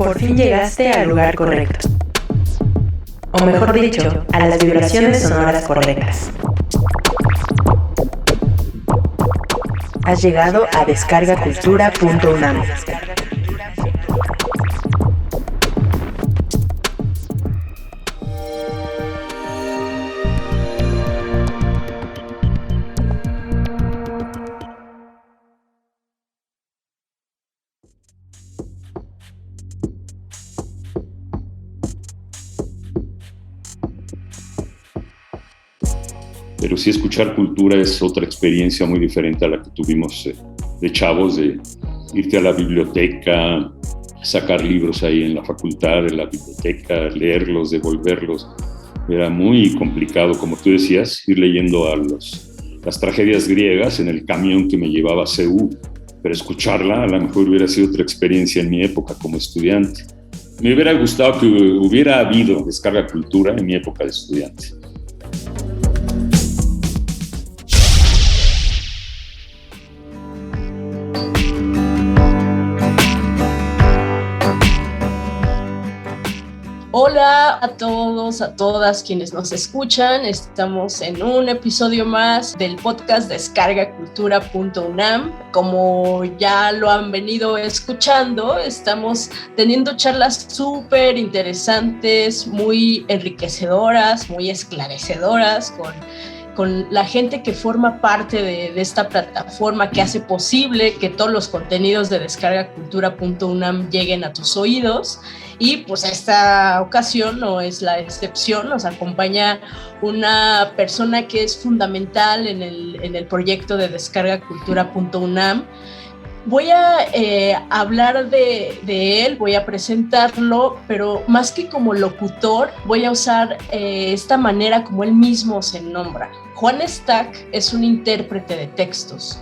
Por fin llegaste al lugar correcto. O mejor dicho, a las vibraciones sonoras correctas. Has llegado a descargacultura.unam. Pero sí, escuchar cultura es otra experiencia muy diferente a la que tuvimos de chavos, de irte a la biblioteca, sacar libros ahí en la facultad, en la biblioteca, leerlos, devolverlos. Era muy complicado, como tú decías, ir leyendo las tragedias griegas en el camión que me llevaba a CU, pero escucharla a lo mejor hubiera sido otra experiencia en mi época como estudiante. Me hubiera gustado que hubiera habido Descarga Cultura en mi época de estudiante. Hola a todos, a todas quienes nos escuchan. Estamos en un episodio más del podcast descargacultura.unam. Como ya lo han venido escuchando, estamos teniendo charlas súper interesantes, muy enriquecedoras, muy esclarecedoras con la gente que forma parte de esta plataforma que hace posible que todos los contenidos de descargacultura.unam lleguen a tus oídos. Y pues esta ocasión no es la excepción, nos acompaña una persona que es fundamental en el proyecto de descargacultura.unam. Voy a hablar de él, voy a presentarlo, pero más que como locutor, voy a usar esta manera como él mismo se nombra. Juan Stack es un intérprete de textos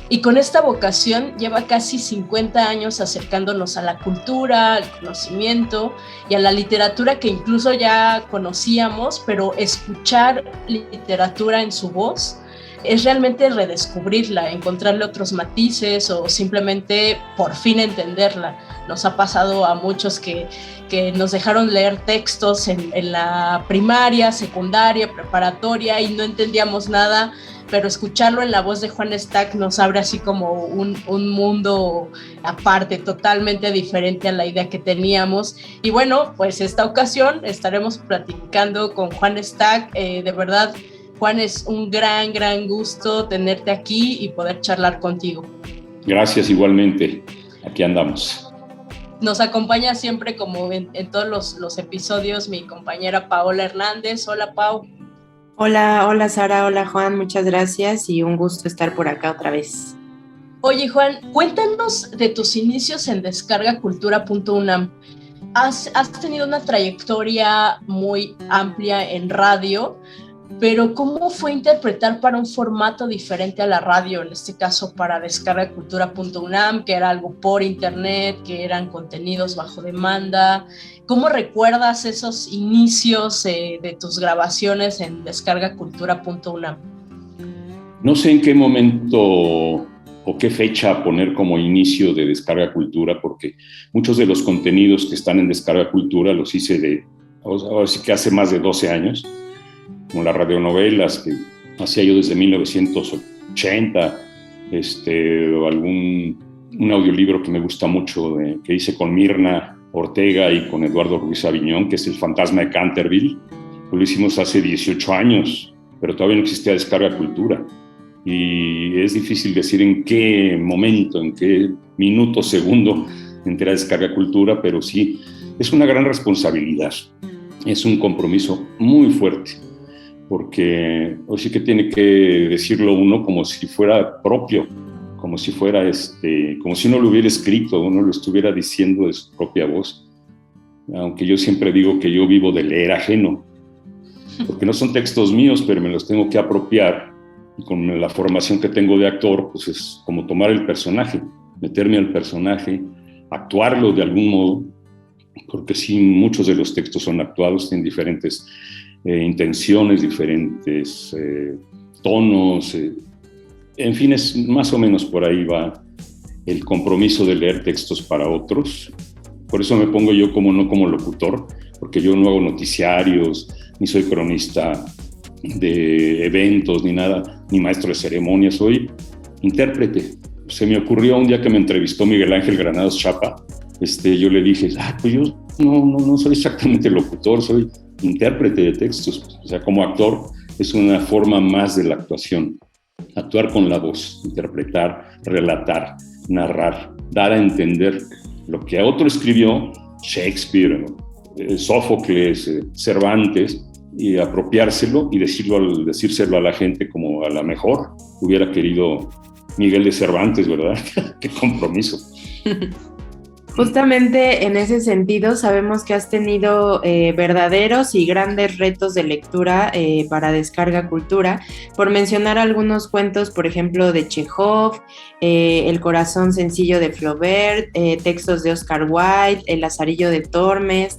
y con esta vocación lleva casi 50 años acercándonos a la cultura, al conocimiento y a la literatura que incluso ya conocíamos, pero escuchar literatura en su voz es realmente redescubrirla, encontrarle otros matices o simplemente por fin entenderla. Nos ha pasado a muchos que nos dejaron leer textos en la primaria, secundaria, preparatoria y no entendíamos nada, pero escucharlo en la voz de Juan Stack nos abre así como un mundo aparte, totalmente diferente a la idea que teníamos. Y bueno, pues esta ocasión estaremos platicando con Juan Stack. De verdad, Juan, es un gran gusto tenerte aquí y poder charlar contigo. Gracias, igualmente. Aquí andamos. Nos acompaña siempre, como en todos los episodios, mi compañera Paola Hernández. Hola, Pau. Hola Sara, hola Juan, muchas gracias y un gusto estar por acá otra vez. Oye, Juan, cuéntanos de tus inicios en descargacultura.unam. Has tenido una trayectoria muy amplia en radio, pero ¿cómo fue interpretar para un formato diferente a la radio? En este caso para descargacultura.unam, que era algo por internet, que eran contenidos bajo demanda. ¿Cómo recuerdas esos inicios de tus grabaciones en descargacultura.unam? No sé en qué momento o qué fecha poner como inicio de Descarga Cultura, porque muchos de los contenidos que están en Descarga Cultura los hice ahora sí que hace más de 12 años, como las radionovelas que hacía yo desde 1980, o un audiolibro que me gusta mucho que hice con Mirna Ortega y con Eduardo Ruiz Aviñón, que es El fantasma de Canterville. Lo hicimos hace 18 años, pero todavía no existía Descarga Cultura. Y es difícil decir en qué momento, en qué minuto, segundo entré a Descarga Cultura, pero sí, es una gran responsabilidad. Es un compromiso muy fuerte, porque hoy sí que tiene que decirlo uno como si fuera propio, como si fuera como si uno lo hubiera escrito, uno lo estuviera diciendo de su propia voz. Aunque yo siempre digo que yo vivo de leer ajeno, porque no son textos míos, pero me los tengo que apropiar, y con la formación que tengo de actor, pues es como tomar el personaje, meterme al personaje, actuarlo de algún modo, porque sí, muchos de los textos son actuados, tienen diferentes intenciones, diferentes tonos, en fin, es más o menos por ahí va el compromiso de leer textos para otros, Por eso me pongo yo no como locutor, porque yo no hago noticiarios, ni soy cronista de eventos, ni nada, ni maestro de ceremonias, soy intérprete. Se me ocurrió un día que me entrevistó Miguel Ángel Granados Chapa, yo le dije, pues yo no soy exactamente locutor, soy intérprete de textos. O sea, como actor es una forma más de la actuación. Actuar con la voz, interpretar, relatar, narrar, dar a entender lo que a otro escribió, Shakespeare, Sófocles, Cervantes, y apropiárselo y decírselo a la gente como a la mejor hubiera querido Miguel de Cervantes, ¿verdad? ¡Qué compromiso! Justamente en ese sentido sabemos que has tenido verdaderos y grandes retos de lectura para Descarga Cultura. Por mencionar algunos cuentos, por ejemplo, de Chekhov, El corazón sencillo de Flaubert, textos de Oscar Wilde, El lazarillo de Tormes.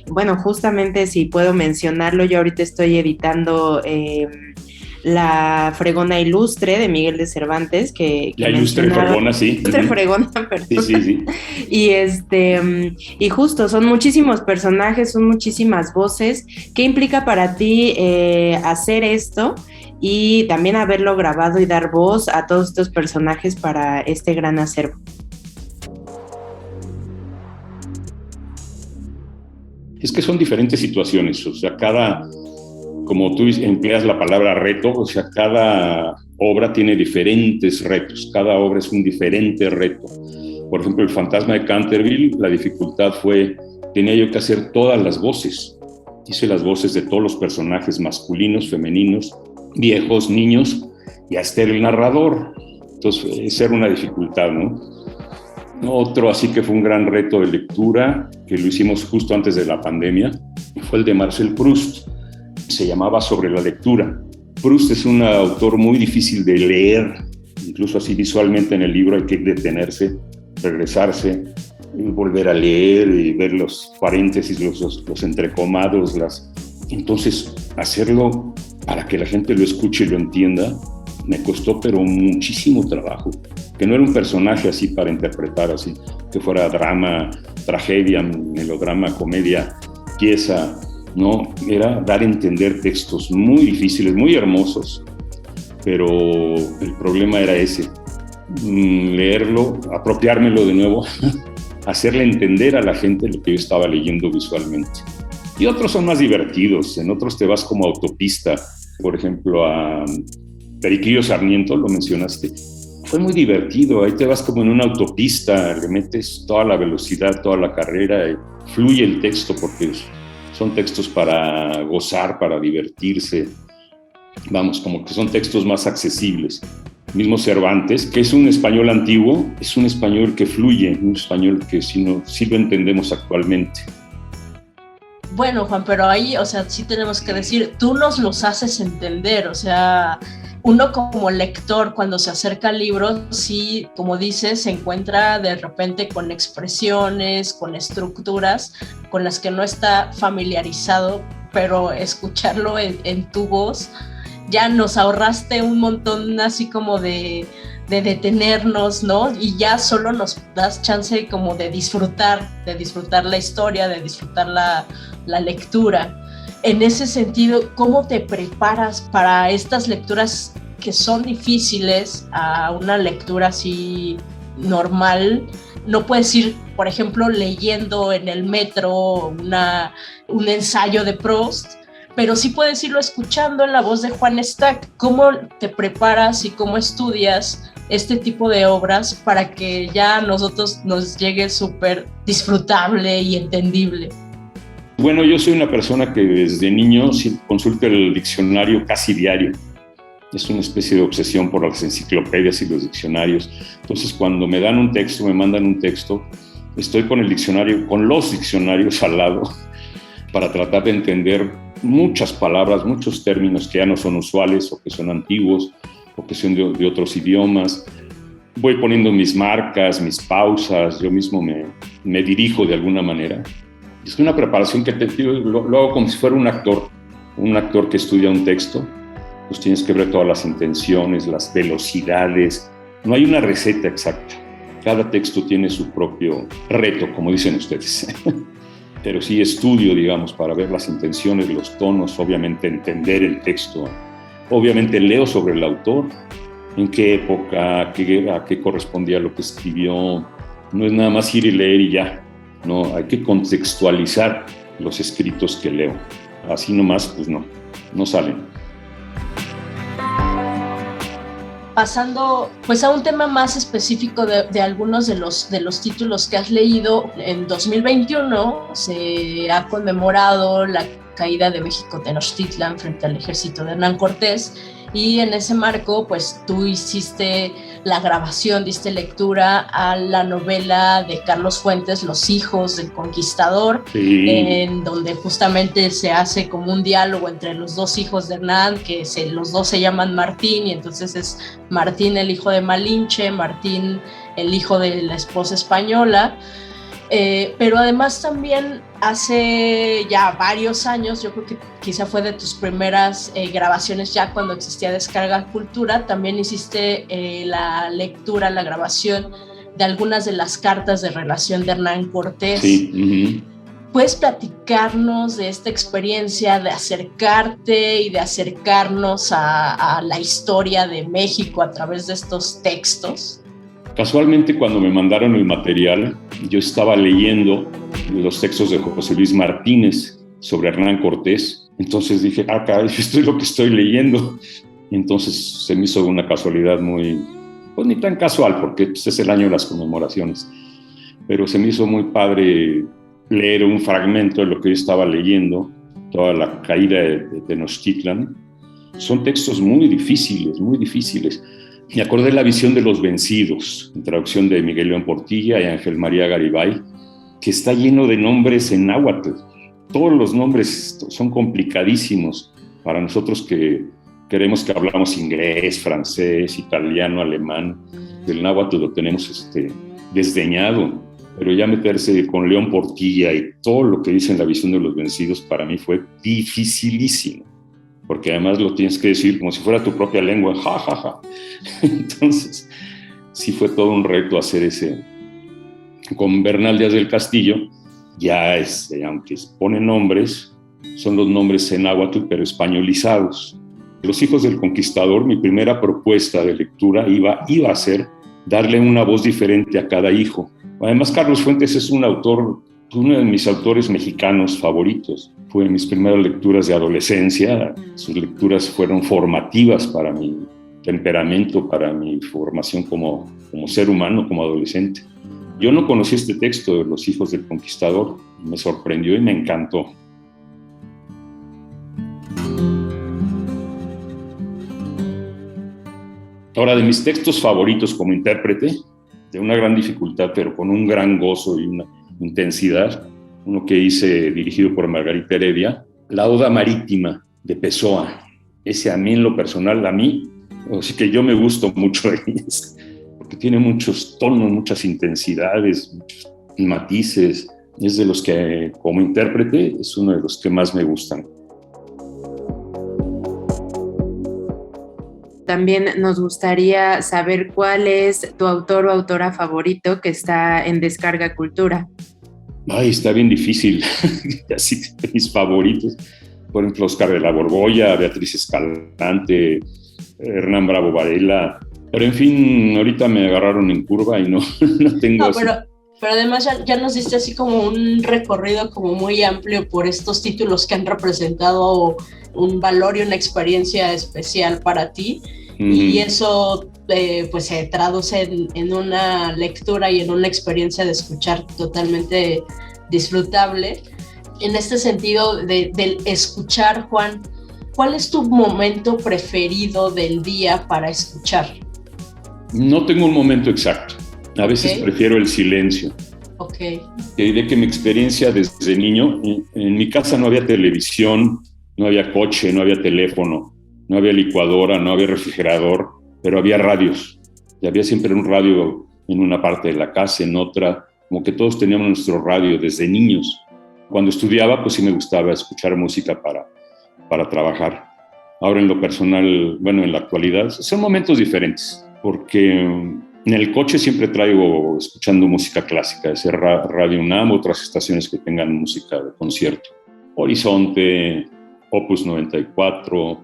Bueno, justamente si puedo mencionarlo, yo ahorita estoy editando La fregona ilustre de Miguel de Cervantes, que La ilustre fregona, sí. Ilustre fregona, perdón. Sí. Y justo, son muchísimos personajes, son muchísimas voces. ¿Qué implica para ti hacer esto y también haberlo grabado y dar voz a todos estos personajes para este gran acervo? Es que son diferentes situaciones, o sea, como tú empleas la palabra reto, o sea, cada obra tiene diferentes retos, cada obra es un diferente reto. Por ejemplo, El fantasma de Canterville, la dificultad tenía yo que hacer todas las voces. Hice las voces de todos los personajes masculinos, femeninos, viejos, niños, y hasta el narrador. Entonces, esa era una dificultad, ¿no? Otro así que fue un gran reto de lectura, que lo hicimos justo antes de la pandemia, fue el de Marcel Proust. Se llamaba Sobre la lectura. Proust es un autor muy difícil de leer, incluso así visualmente en el libro hay que detenerse, regresarse, y volver a leer y ver los paréntesis, los entrecomados. Entonces, hacerlo para que la gente lo escuche y lo entienda, me costó pero muchísimo trabajo. Que no era un personaje así para interpretar, así que fuera drama, tragedia, melodrama, comedia, pieza. No, era dar a entender textos muy difíciles, muy hermosos, pero el problema era ese, leerlo, apropiármelo de nuevo, hacerle entender a la gente lo que yo estaba leyendo visualmente. Y otros son más divertidos, en otros te vas como autopista, por ejemplo a Periquillo Sarmiento, lo mencionaste, fue muy divertido, ahí te vas como en una autopista, le metes toda la velocidad, toda la carrera, y fluye el texto porque son textos para gozar, para divertirse, vamos, como que son textos más accesibles. Mismo Cervantes, que es un español antiguo, es un español que fluye, un español que sí lo entendemos actualmente. Bueno, Juan, pero ahí, o sea, sí tenemos que decir, tú nos los haces entender, o sea, uno como lector cuando se acerca al libro, sí, como dices, se encuentra de repente con expresiones, con estructuras con las que no está familiarizado, pero escucharlo en tu voz, ya nos ahorraste un montón así como de detenernos, ¿no? Y ya solo nos das chance como de disfrutar la historia, de disfrutar la lectura. En ese sentido, ¿cómo te preparas para estas lecturas que son difíciles a una lectura así normal? No puedes ir, por ejemplo, leyendo en el metro un ensayo de Proust, pero sí puedes irlo escuchando en la voz de Juan Stack. ¿Cómo te preparas y cómo estudias este tipo de obras para que ya a nosotros nos llegue súper disfrutable y entendible? Bueno, yo soy una persona que desde niño consulta el diccionario casi diario. Es una especie de obsesión por las enciclopedias y los diccionarios. Entonces, cuando me dan un texto, me mandan un texto, estoy con los diccionarios al lado para tratar de entender muchas palabras, muchos términos que ya no son usuales o que son antiguos o que son de otros idiomas. Voy poniendo mis marcas, mis pausas, yo mismo me dirijo de alguna manera. Es una preparación que lo hago como si fuera un actor que estudia un texto. Pues tienes que ver todas las intenciones, las velocidades. No hay una receta exacta. Cada texto tiene su propio reto, como dicen ustedes. Pero sí estudio, digamos, para ver las intenciones, los tonos, obviamente entender el texto. Obviamente leo sobre el autor, en qué época, a qué correspondía lo que escribió. No es nada más ir y leer y ya. No, hay que contextualizar los escritos que leo. Así nomás, pues no salen. Pasando pues a un tema más específico de algunos de los títulos que has leído, en 2021 se ha conmemorado la caída de México Tenochtitlan frente al ejército de Hernán Cortés, y en ese marco pues tú hiciste la grabación, diste lectura a la novela de Carlos Fuentes, Los hijos del conquistador, sí, en donde justamente se hace como un diálogo entre los dos hijos de Hernán, que los dos se llaman Martín, y entonces es Martín el hijo de Malinche, Martín el hijo de la esposa española. Pero además también hace ya varios años, yo creo que quizá fue de tus primeras grabaciones ya cuando existía Descarga Cultura, también hiciste la lectura, la grabación de algunas de las cartas de relación de Hernán Cortés. Sí. ¿Puedes platicarnos de esta experiencia de acercarte y de acercarnos a la historia de México a través de estos textos? Casualmente, cuando me mandaron el material, yo estaba leyendo los textos de José Luis Martínez sobre Hernán Cortés. Entonces dije, caray, esto es lo que estoy leyendo. Y entonces se me hizo una casualidad pues ni tan casual, porque pues, es el año de las conmemoraciones. Pero se me hizo muy padre leer un fragmento de lo que yo estaba leyendo, toda la caída de Tenochtitlan. Son textos muy difíciles. Me acordé de La visión de los vencidos, en traducción de Miguel León Portilla y Ángel María Garibay, que está lleno de nombres en náhuatl. Todos los nombres son complicadísimos para nosotros que queremos que hablamos inglés, francés, italiano, alemán. El náhuatl lo tenemos desdeñado, pero ya meterse con León Portilla y todo lo que dice en La visión de los vencidos para mí fue dificilísimo, porque además lo tienes que decir como si fuera tu propia lengua, ja. Entonces, sí fue todo un reto hacer ese. Con Bernal Díaz del Castillo, ya aunque pone nombres, son los nombres en náhuatl, pero españolizados. Los hijos del conquistador, mi primera propuesta de lectura iba a ser darle una voz diferente a cada hijo. Además, Carlos Fuentes es un autor, uno de mis autores mexicanos favoritos. Fue mis primeras lecturas de adolescencia. Sus lecturas fueron formativas para mi temperamento, para mi formación como ser humano, como adolescente. Yo no conocí este texto de Los hijos del conquistador. Me sorprendió y me encantó. Ahora, de mis textos favoritos como intérprete, de una gran dificultad, pero con un gran gozo y una intensidad, uno que hice dirigido por Margarita Heredia, La Oda Marítima de Pessoa. Ese a mí en lo personal, así que yo me gusto mucho de ellas, porque tiene muchos tonos, muchas intensidades, muchos matices. Es de los que como intérprete es uno de los que más me gustan. También nos gustaría saber cuál es tu autor o autora favorito que está en Descarga Cultura. Está bien difícil. Así que mis favoritos, por ejemplo, Oscar de la Borbolla, Beatriz Escalante, Hernán Bravo Varela. Pero en fin, ahorita me agarraron en curva y no tengo... No, pero además ya nos diste así como un recorrido como muy amplio por estos títulos que han representado un valor y una experiencia especial para ti. Y eso pues se traduce en una lectura y en una experiencia de escuchar totalmente disfrutable. En este sentido del escuchar, Juan, ¿cuál es tu momento preferido del día para escuchar? No tengo un momento exacto. A veces prefiero el silencio. Okay. De que mi experiencia desde niño, en mi casa no había televisión, no había coche, no había teléfono, no había licuadora, no había refrigerador, pero había radios. Y había siempre un radio en una parte de la casa, en otra, como que todos teníamos nuestro radio desde niños. Cuando estudiaba, pues sí me gustaba escuchar música para trabajar. Ahora en lo personal, en la actualidad, son momentos diferentes, porque En el coche siempre traigo escuchando música clásica, de ser Radio UNAM, otras estaciones que tengan música de concierto. Horizonte, Opus 94,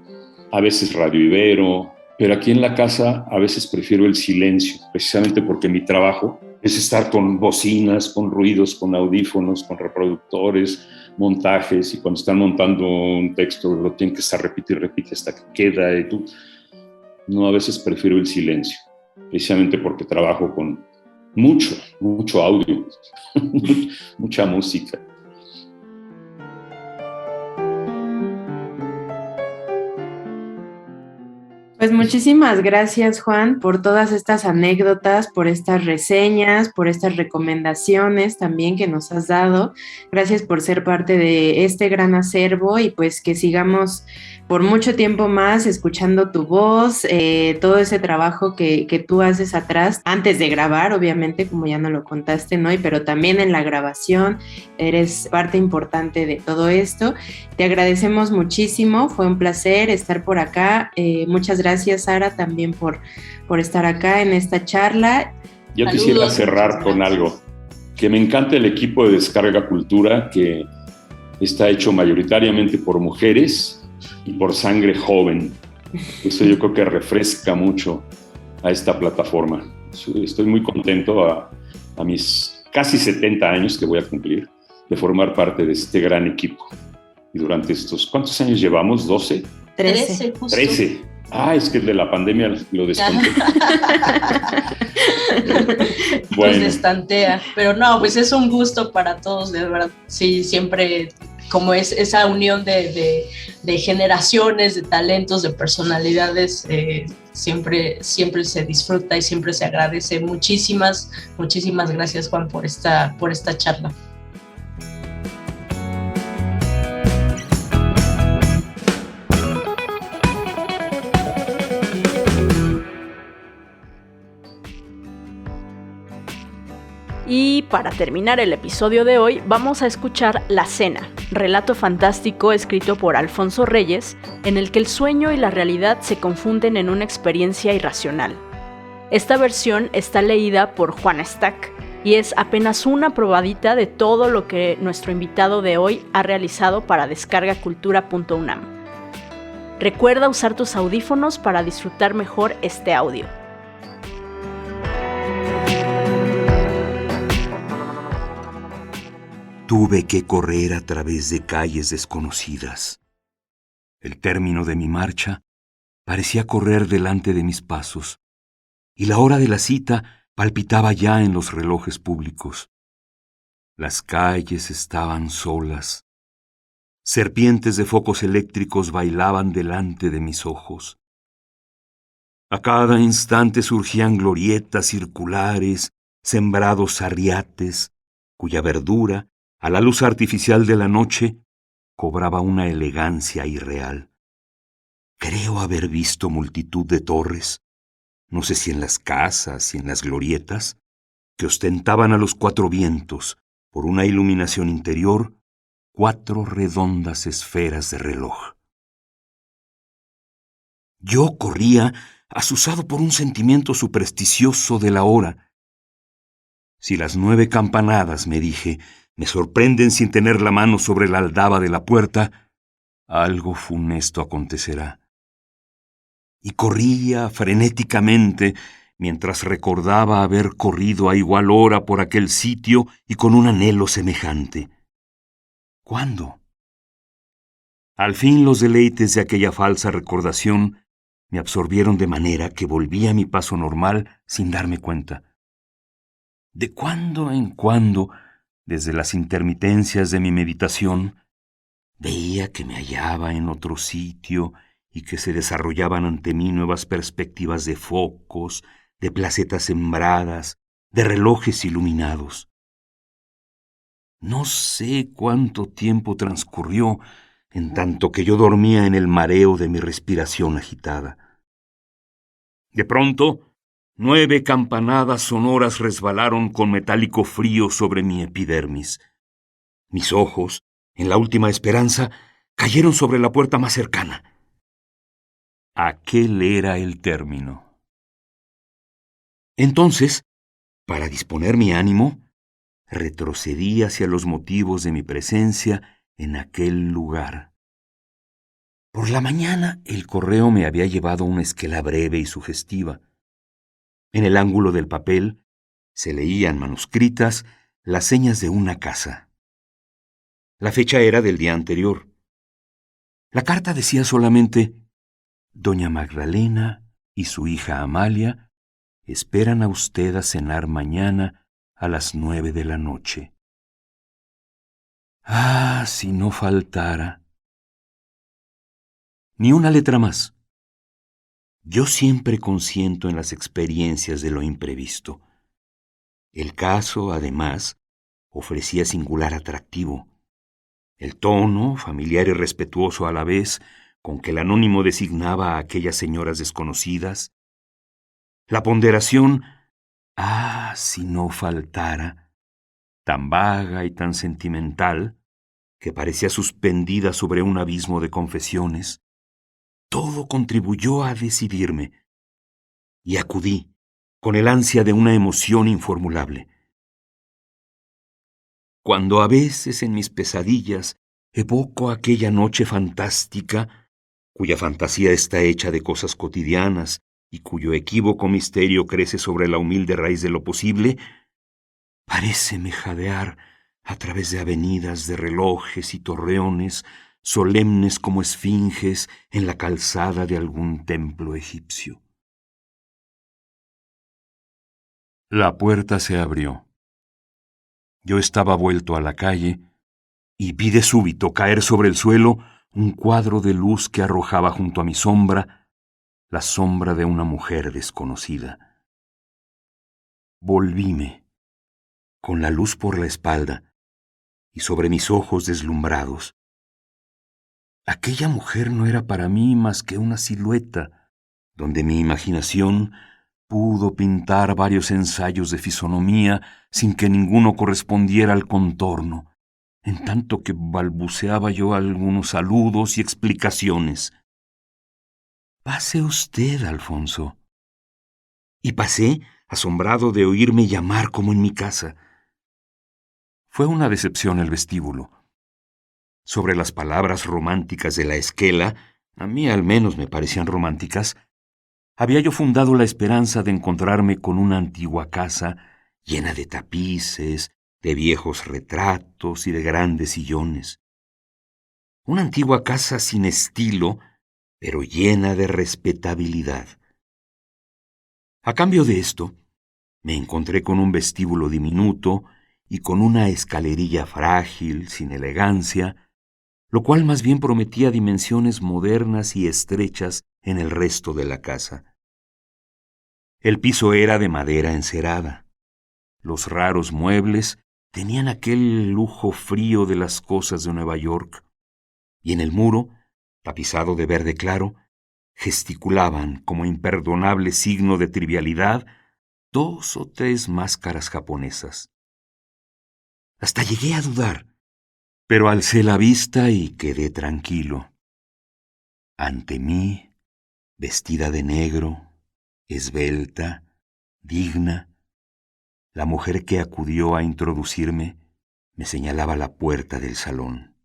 a veces Radio Ibero, pero aquí en la casa a veces prefiero el silencio, precisamente porque mi trabajo es estar con bocinas, con ruidos, con audífonos, con reproductores, montajes, y cuando están montando un texto lo tienen que estar repite hasta que queda. Y tú. No, a veces prefiero el silencio, precisamente porque trabajo con mucho audio, mucha música. Pues muchísimas gracias, Juan, por todas estas anécdotas, por estas reseñas, por estas recomendaciones también que nos has dado. Gracias por ser parte de este gran acervo y pues que sigamos por mucho tiempo más escuchando tu voz, todo ese trabajo que tú haces atrás, antes de grabar, obviamente, como ya nos lo contaste, ¿no? Pero también en la grabación, eres parte importante de todo esto. Te agradecemos muchísimo, fue un placer estar por acá. Muchas gracias, Sara, también por estar acá en esta charla. Yo quisiera cerrar con algo, que me encanta el equipo de Descarga Cultura, que está hecho mayoritariamente por mujeres y por sangre joven. Eso yo creo que refresca mucho a esta plataforma. Estoy muy contento a mis casi 70 años que voy a cumplir, de formar parte de este gran equipo. Y durante estos, ¿cuántos años llevamos? ¿12? 13, justo. 13. Es que el de la pandemia lo desconté. Bueno. Nos destantea. Pero no, pues es un gusto para todos, de verdad. Sí, siempre como es esa unión de generaciones, de talentos, de personalidades, siempre se disfruta y siempre se agradece. Muchísimas gracias, Juan, por esta charla. Y para terminar el episodio de hoy, vamos a escuchar La Cena, relato fantástico escrito por Alfonso Reyes, en el que el sueño y la realidad se confunden en una experiencia irracional. Esta versión está leída por Juan Stack y es apenas una probadita de todo lo que nuestro invitado de hoy ha realizado para descargacultura.unam. Recuerda usar tus audífonos para disfrutar mejor este audio. Tuve que correr a través de calles desconocidas. El término de mi marcha parecía correr delante de mis pasos, y la hora de la cita palpitaba ya en los relojes públicos. Las calles estaban solas. Serpientes de focos eléctricos bailaban delante de mis ojos. A cada instante surgían glorietas circulares, sembrados arriates, cuya verdura, a la luz artificial de la noche, cobraba una elegancia irreal. Creo haber visto multitud de torres, no sé si en las casas y en las glorietas, que ostentaban a los cuatro vientos, por una iluminación interior, 4 redondas esferas de reloj. Yo corría, azuzado por un sentimiento supersticioso de la hora. Si las 9 campanadas, me dije, me sorprenden sin tener la mano sobre la aldaba de la puerta, algo funesto acontecerá. Y corría frenéticamente mientras recordaba haber corrido a igual hora por aquel sitio y con un anhelo semejante. ¿Cuándo? Al fin los deleites de aquella falsa recordación me absorbieron de manera que volví a mi paso normal sin darme cuenta. De cuando en cuando, desde las intermitencias de mi meditación, veía que me hallaba en otro sitio y que se desarrollaban ante mí nuevas perspectivas de focos, de placetas sembradas, de relojes iluminados. No sé cuánto tiempo transcurrió en tanto que yo dormía en el mareo de mi respiración agitada. De pronto, 9 campanadas sonoras resbalaron con metálico frío sobre mi epidermis. Mis ojos, en la última esperanza, cayeron sobre la puerta más cercana. Aquel era el término. Entonces, para disponer mi ánimo, retrocedí hacia los motivos de mi presencia en aquel lugar. Por la mañana, el correo me había llevado una esquela breve y sugestiva. En el ángulo del papel se leían manuscritas las señas de una casa. La fecha era del día anterior. La carta decía solamente: Doña Magdalena y su hija Amalia esperan a usted a cenar mañana a las 9 de la noche. Ah, si no faltara. Ni una letra más. Yo siempre consiento en las experiencias de lo imprevisto. El caso, además, ofrecía singular atractivo. El tono, familiar y respetuoso a la vez, con que el anónimo designaba a aquellas señoras desconocidas. La ponderación, ah, si no faltara, tan vaga y tan sentimental, que parecía suspendida sobre un abismo de confesiones. Todo contribuyó a decidirme, y acudí, con el ansia de una emoción informulable. Cuando a veces en mis pesadillas evoco aquella noche fantástica, cuya fantasía está hecha de cosas cotidianas y cuyo equívoco misterio crece sobre la humilde raíz de lo posible, paréceme jadear a través de avenidas de relojes y torreones, solemnes como esfinges en la calzada de algún templo egipcio. La puerta se abrió. Yo estaba vuelto a la calle y vi de súbito caer sobre el suelo un cuadro de luz que arrojaba junto a mi sombra la sombra de una mujer desconocida. Volvíme, con la luz por la espalda y sobre mis ojos deslumbrados. Aquella mujer no era para mí más que una silueta, donde mi imaginación pudo pintar varios ensayos de fisonomía sin que ninguno correspondiera al contorno, en tanto que balbuceaba yo algunos saludos y explicaciones. «Pase usted, Alfonso». Y pasé, asombrado de oírme llamar como en mi casa. Fue una decepción el vestíbulo. Sobre las palabras románticas de la esquela, a mí al menos me parecían románticas, había yo fundado la esperanza de encontrarme con una antigua casa llena de tapices, de viejos retratos y de grandes sillones. Una antigua casa sin estilo, pero llena de respetabilidad. A cambio de esto, me encontré con un vestíbulo diminuto y con una escalerilla frágil, sin elegancia, lo cual más bien prometía dimensiones modernas y estrechas en el resto de la casa. El piso era de madera encerada. Los raros muebles tenían aquel lujo frío de las cosas de Nueva York, y en el muro, tapizado de verde claro, gesticulaban como imperdonable signo de trivialidad 2 o 3 máscaras japonesas. Hasta llegué a dudar, pero alcé la vista y quedé tranquilo. Ante mí, vestida de negro, esbelta, digna, la mujer que acudió a introducirme me señalaba la puerta del salón.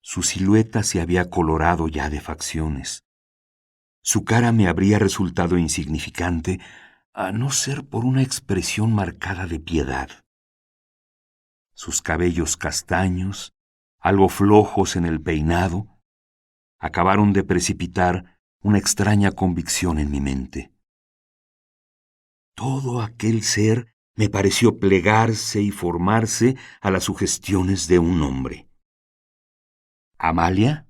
Su silueta se había colorado ya de facciones. Su cara me habría resultado insignificante a no ser por una expresión marcada de piedad. Sus cabellos castaños, algo flojos en el peinado, acabaron de precipitar una extraña convicción en mi mente. Todo aquel ser me pareció plegarse y formarse a las sugestiones de un hombre. ¿Amalia?,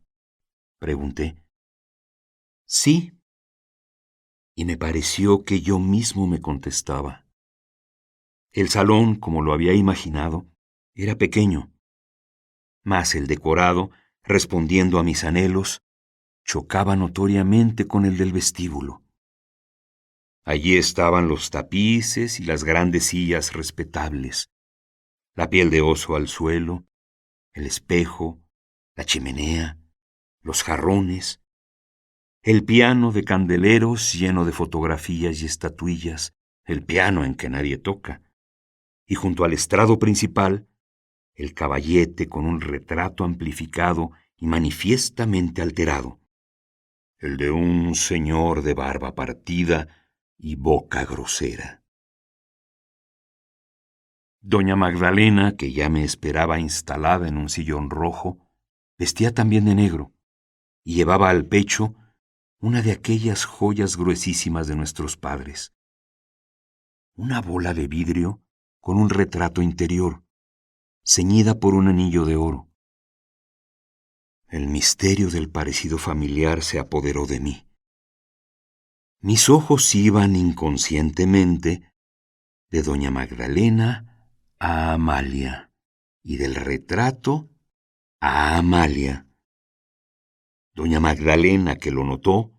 pregunté. Sí. Y me pareció que yo mismo me contestaba. El salón, como lo había imaginado, era pequeño, mas el decorado, respondiendo a mis anhelos, chocaba notoriamente con el del vestíbulo. Allí estaban los tapices y las grandes sillas respetables, la piel de oso al suelo, el espejo, la chimenea, los jarrones, el piano de candeleros lleno de fotografías y estatuillas, el piano en que nadie toca, y junto al estrado principal, el caballete con un retrato amplificado y manifiestamente alterado, el de un señor de barba partida y boca grosera. Doña Magdalena, que ya me esperaba instalada en un sillón rojo, vestía también de negro y llevaba al pecho una de aquellas joyas gruesísimas de nuestros padres, una bola de vidrio con un retrato interior, ceñida por un anillo de oro. El misterio del parecido familiar se apoderó de mí. Mis ojos iban inconscientemente de doña Magdalena a Amalia y del retrato a Amalia. Doña Magdalena, que lo notó,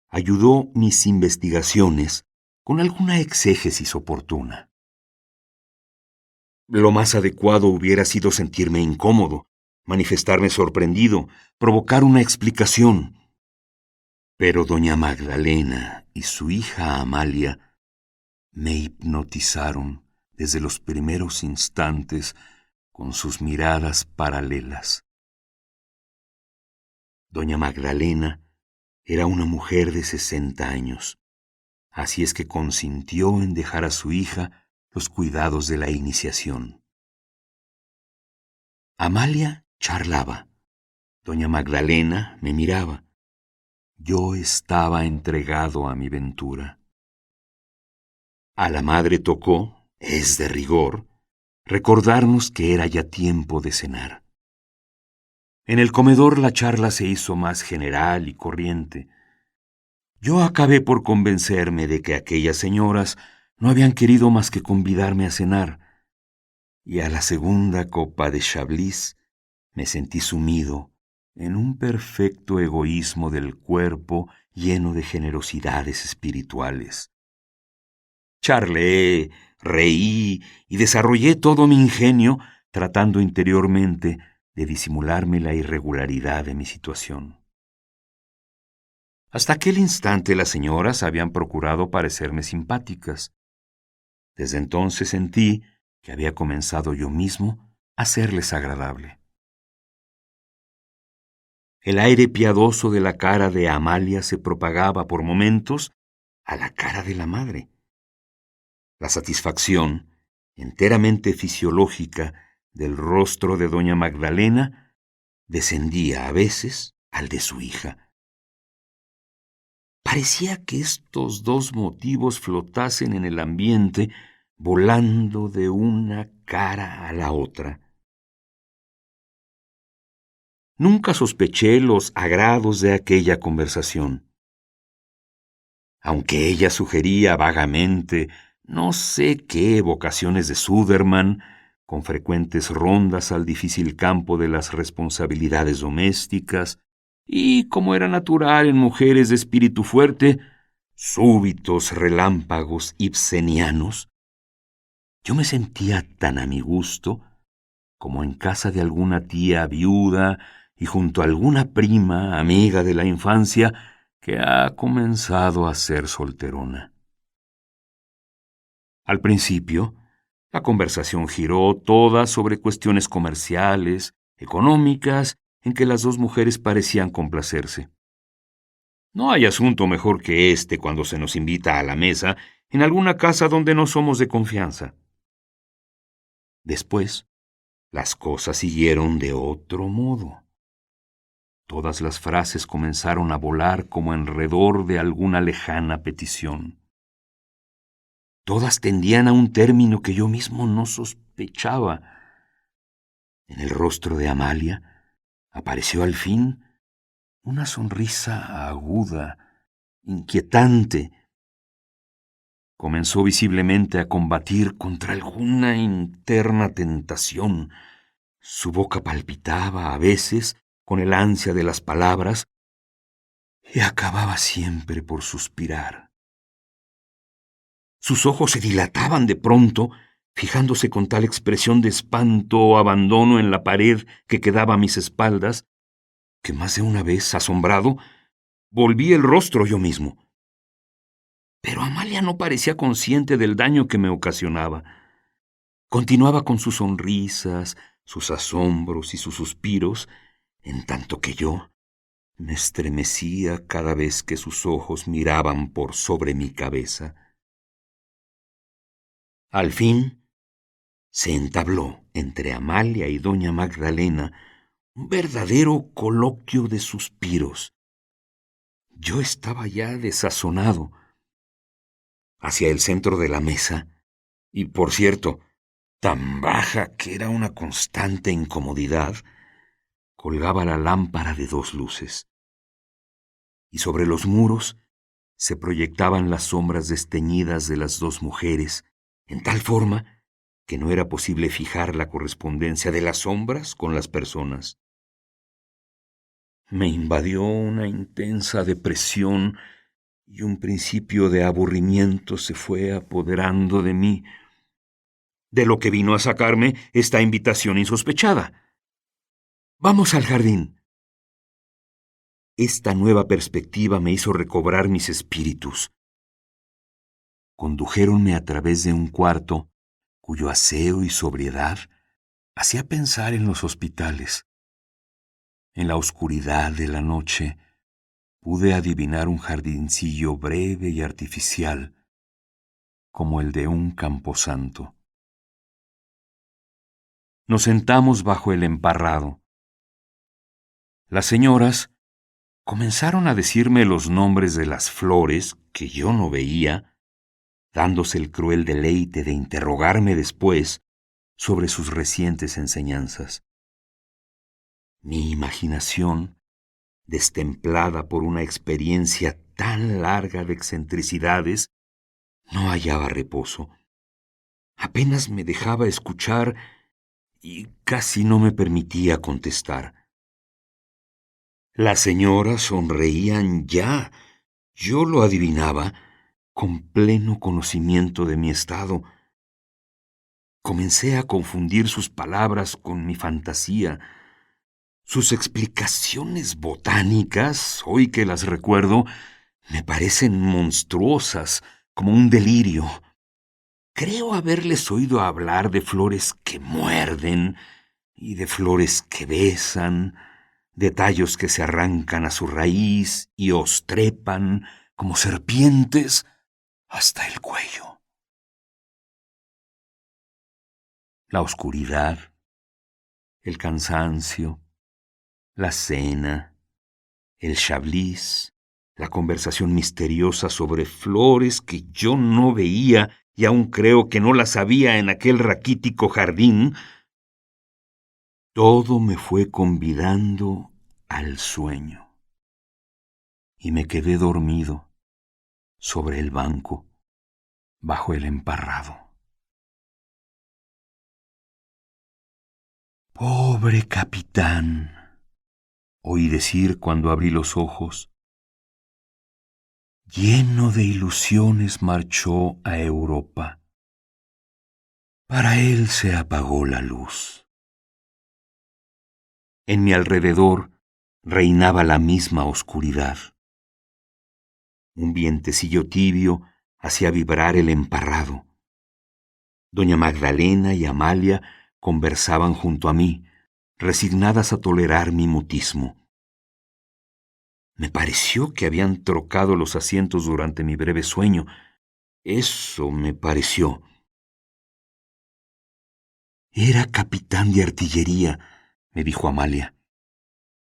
ayudó mis investigaciones con alguna exégesis oportuna. Lo más adecuado hubiera sido sentirme incómodo, manifestarme sorprendido, provocar una explicación. Pero doña Magdalena y su hija Amalia me hipnotizaron desde los primeros instantes con sus miradas paralelas. Doña Magdalena era una mujer de 60 años, así es que consintió en dejar a su hija los cuidados de la iniciación. Amalia charlaba, doña Magdalena me miraba. Yo estaba entregado a mi ventura. A la madre tocó, es de rigor, recordarnos que era ya tiempo de cenar. En el comedor la charla se hizo más general y corriente. Yo acabé por convencerme de que aquellas señoras no habían querido más que convidarme a cenar, y a la segunda copa de Chablis me sentí sumido en un perfecto egoísmo del cuerpo lleno de generosidades espirituales. Charlé, reí y desarrollé todo mi ingenio tratando interiormente de disimularme la irregularidad de mi situación. Hasta aquel instante las señoras habían procurado parecerme simpáticas. Desde entonces sentí que había comenzado yo mismo a serles agradable. El aire piadoso de la cara de Amalia se propagaba por momentos a la cara de la madre. La satisfacción, enteramente fisiológica, del rostro de doña Magdalena descendía a veces al de su hija. Parecía que estos dos motivos flotasen en el ambiente, volando de una cara a la otra. Nunca sospeché los agrados de aquella conversación. Aunque ella sugería vagamente no sé qué evocaciones de Sudermann, con frecuentes rondas al difícil campo de las responsabilidades domésticas, y, como era natural en mujeres de espíritu fuerte, súbitos relámpagos ibsenianos, yo me sentía tan a mi gusto como en casa de alguna tía viuda y junto a alguna prima, amiga de la infancia, que ha comenzado a ser solterona. Al principio, la conversación giró toda sobre cuestiones comerciales, económicas, en que las dos mujeres parecían complacerse. No hay asunto mejor que este cuando se nos invita a la mesa en alguna casa donde no somos de confianza. Después, las cosas siguieron de otro modo. Todas las frases comenzaron a volar como alrededor de alguna lejana petición. Todas tendían a un término que yo mismo no sospechaba. En el rostro de Amalia apareció al fin una sonrisa aguda, inquietante. Comenzó visiblemente a combatir contra alguna interna tentación. Su boca palpitaba a veces con el ansia de las palabras y acababa siempre por suspirar. Sus ojos se dilataban de pronto, fijándose con tal expresión de espanto o abandono en la pared que quedaba a mis espaldas, que más de una vez, asombrado, volví el rostro yo mismo. Pero Amalia no parecía consciente del daño que me ocasionaba. Continuaba con sus sonrisas, sus asombros y sus suspiros, en tanto que yo me estremecía cada vez que sus ojos miraban por sobre mi cabeza. Al fin, se entabló entre Amalia y doña Magdalena un verdadero coloquio de suspiros. Yo estaba ya desazonado. Hacia el centro de la mesa, y por cierto, tan baja que era una constante incomodidad, colgaba la lámpara de 2 luces. Y sobre los muros se proyectaban las sombras desteñidas de las 2 mujeres, en tal forma que no era posible fijar la correspondencia de las sombras con las personas. Me invadió una intensa depresión y un principio de aburrimiento se fue apoderando de mí, de lo que vino a sacarme esta invitación insospechada. «Vamos al jardín». Esta nueva perspectiva me hizo recobrar mis espíritus. Condujéronme a través de un cuarto cuyo aseo y sobriedad hacía pensar en los hospitales. En la oscuridad de la noche pude adivinar un jardincillo breve y artificial, como el de un camposanto. Nos sentamos bajo el emparrado. Las señoras comenzaron a decirme los nombres de las flores que yo no veía, dándose el cruel deleite de interrogarme después sobre sus recientes enseñanzas. Mi imaginación, destemplada por una experiencia tan larga de excentricidades, no hallaba reposo. Apenas me dejaba escuchar y casi no me permitía contestar. Las señoras sonreían ya, yo lo adivinaba, con pleno conocimiento de mi estado. Comencé a confundir sus palabras con mi fantasía. Sus explicaciones botánicas, hoy que las recuerdo, me parecen monstruosas, como un delirio. Creo haberles oído hablar de flores que muerden y de flores que besan, de tallos que se arrancan a su raíz y os trepan como serpientes hasta el cuello. La oscuridad, el cansancio, la cena, el chablis, la conversación misteriosa sobre flores que yo no veía y aún creo que no las había en aquel raquítico jardín, todo me fue convidando al sueño. Y me quedé dormido sobre el banco, bajo el emparrado. «Pobre capitán», oí decir cuando abrí los ojos. Lleno de ilusiones marchó a Europa. Para él se apagó la luz. En mi alrededor reinaba la misma oscuridad. Un vientecillo tibio hacía vibrar el emparrado. Doña Magdalena y Amalia conversaban junto a mí, resignadas a tolerar mi mutismo. Me pareció que habían trocado los asientos durante mi breve sueño. Eso me pareció. «Era capitán de artillería», me dijo Amalia.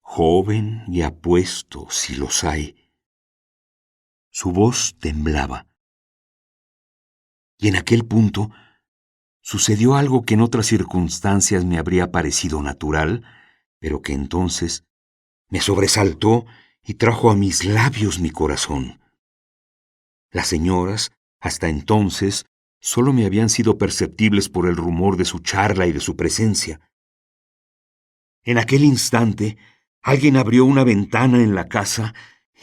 «Joven y apuesto, si los hay». Su voz temblaba. Y en aquel punto sucedió algo que en otras circunstancias me habría parecido natural, pero que entonces me sobresaltó y trajo a mis labios mi corazón. Las señoras, hasta entonces, solo me habían sido perceptibles por el rumor de su charla y de su presencia. En aquel instante, alguien abrió una ventana en la casa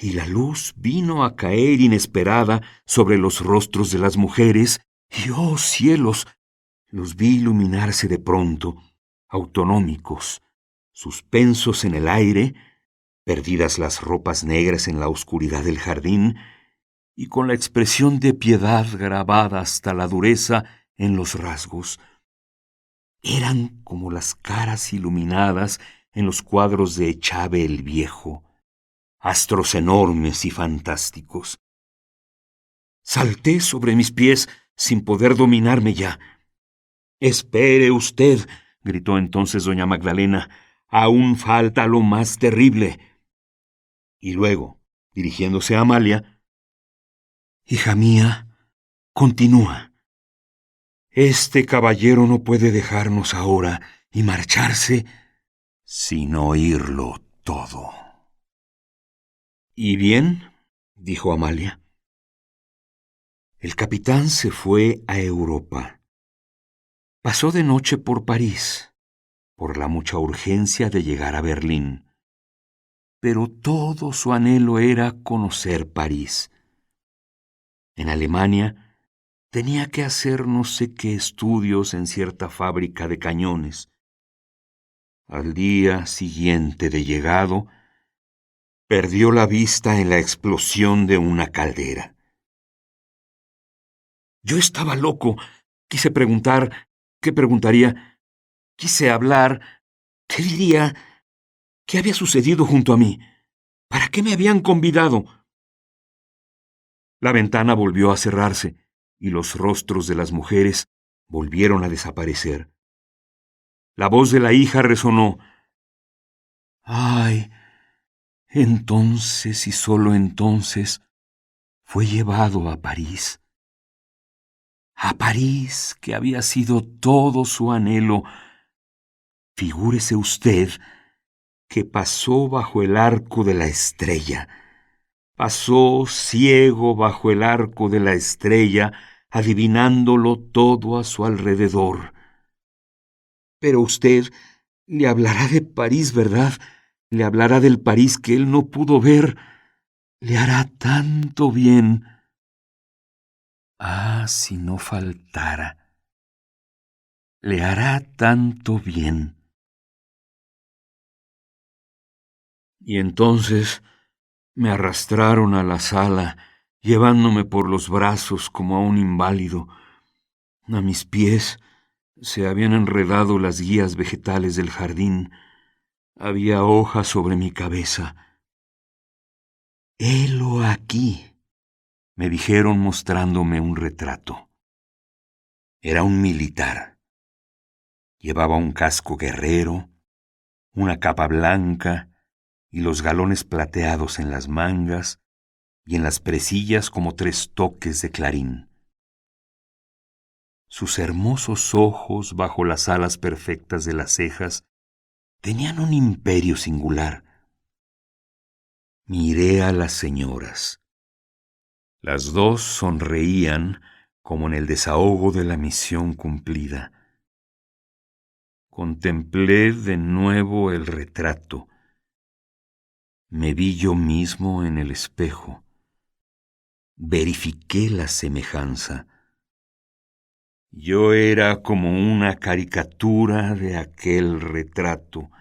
y la luz vino a caer inesperada sobre los rostros de las mujeres y, ¡oh cielos!, los vi iluminarse de pronto, autonómicos, suspensos en el aire, perdidas las ropas negras en la oscuridad del jardín, y con la expresión de piedad grabada hasta la dureza en los rasgos. Eran como las caras iluminadas en los cuadros de Echave el Viejo, astros enormes y fantásticos. Salté sobre mis pies sin poder dominarme ya. «Espere usted», gritó entonces doña Magdalena, «aún falta lo más terrible». Y luego, dirigiéndose a Amalia, «Hija mía, continúa. Este caballero no puede dejarnos ahora y marcharse sin oírlo todo». «¿Y bien?», dijo Amalia. «El capitán se fue a Europa. Pasó de noche por París, por la mucha urgencia de llegar a Berlín. Pero todo su anhelo era conocer París. En Alemania tenía que hacer no sé qué estudios en cierta fábrica de cañones. Al día siguiente de llegado, perdió la vista en la explosión de una caldera. Yo estaba loco. Quise preguntar, ¿qué preguntaría? Quise hablar, ¿qué diría? ¿Qué había sucedido junto a mí? ¿Para qué me habían convidado? La ventana volvió a cerrarse y los rostros de las mujeres volvieron a desaparecer. La voz de la hija resonó. «Ay, entonces y solo entonces fue llevado a París. A París, que había sido todo su anhelo. Figúrese usted que pasó bajo el arco de la estrella. Pasó ciego bajo el arco de la estrella, adivinándolo todo a su alrededor. Pero usted le hablará de París, ¿verdad? Le hablará del París que él no pudo ver. Le hará tanto bien». «Ah, si no faltara. Le hará tanto bien». Y entonces me arrastraron a la sala, llevándome por los brazos como a un inválido. A mis pies se habían enredado las guías vegetales del jardín. Había hojas sobre mi cabeza. «Helo aquí», me dijeron mostrándome un retrato. Era un militar. Llevaba un casco guerrero, una capa blanca y los galones plateados en las mangas y en las presillas como 3 toques de clarín. Sus hermosos ojos bajo las alas perfectas de las cejas tenían un imperio singular. Miré a las señoras. Las 2 sonreían como en el desahogo de la misión cumplida. Contemplé de nuevo el retrato. Me vi yo mismo en el espejo. Verifiqué la semejanza. Yo era como una caricatura de aquel retrato.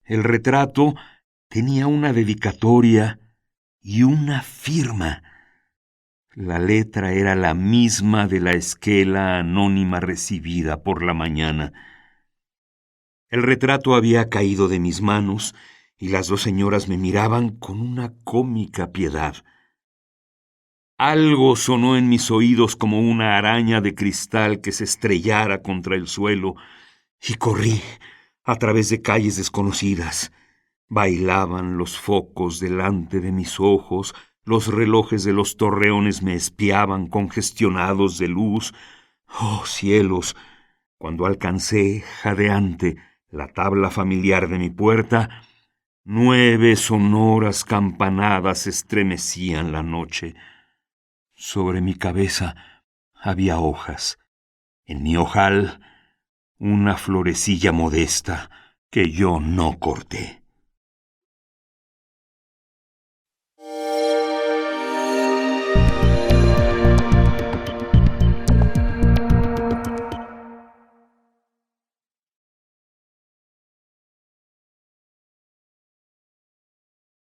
El retrato tenía una dedicatoria y una firma. La letra era la misma de la esquela anónima recibida por la mañana. El retrato había caído de mis manos y las 2 señoras me miraban con una cómica piedad. Algo sonó en mis oídos como una araña de cristal que se estrellara contra el suelo, y corrí a través de calles desconocidas. Bailaban los focos delante de mis ojos, los relojes de los torreones me espiaban congestionados de luz. ¡Oh, cielos! Cuando alcancé, jadeante, la tabla familiar de mi puerta, 9 sonoras campanadas estremecían la noche. Sobre mi cabeza había hojas. En mi ojal, una florecilla modesta que yo no corté.